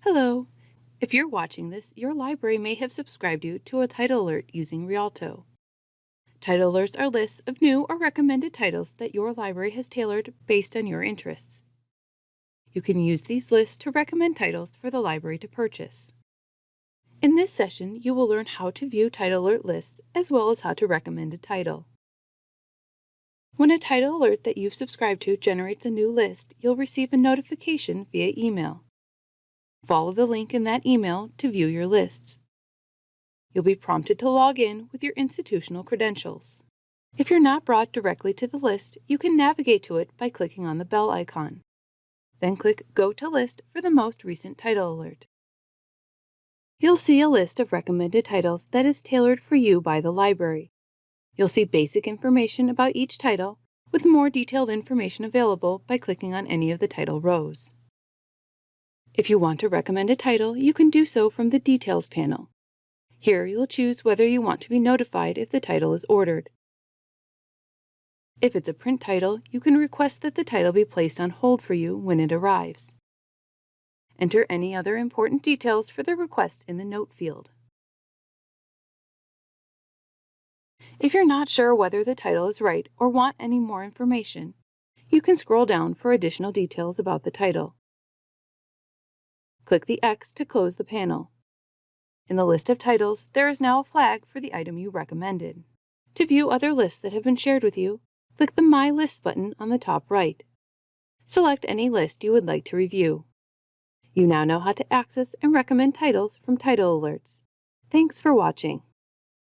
Hello! If you're watching this, your library may have subscribed you to a title alert using Rialto. Title alerts are lists of new or recommended titles that your library has tailored based on your interests. You can use these lists to recommend titles for the library to purchase. In this session, you will learn how to view title alert lists as well as how to recommend a title. When a title alert that you've subscribed to generates a new list, you'll receive a notification via email. Follow the link in that email to view your lists. You'll be prompted to log in with your institutional credentials. If you're not brought directly to the list, you can navigate to it by clicking on the bell icon. Then click Go to List for the most recent title alert. You'll see a list of recommended titles that is tailored for you by the library. You'll see basic information about each title, with more detailed information available by clicking on any of the title rows. If you want to recommend a title, you can do so from the Details panel. Here you'll choose whether you want to be notified if the title is ordered. If it's a print title, you can request that the title be placed on hold for you when it arrives. Enter any other important details for the request in the Note field. If you're not sure whether the title is right or want any more information, you can scroll down for additional details about the title. Click the X to close the panel. In the list of titles, there is now a flag for the item you recommended. To view other lists that have been shared with you, click the My List button on the top right. Select any list you would like to review. You now know how to access and recommend titles from title alerts. Thanks for watching.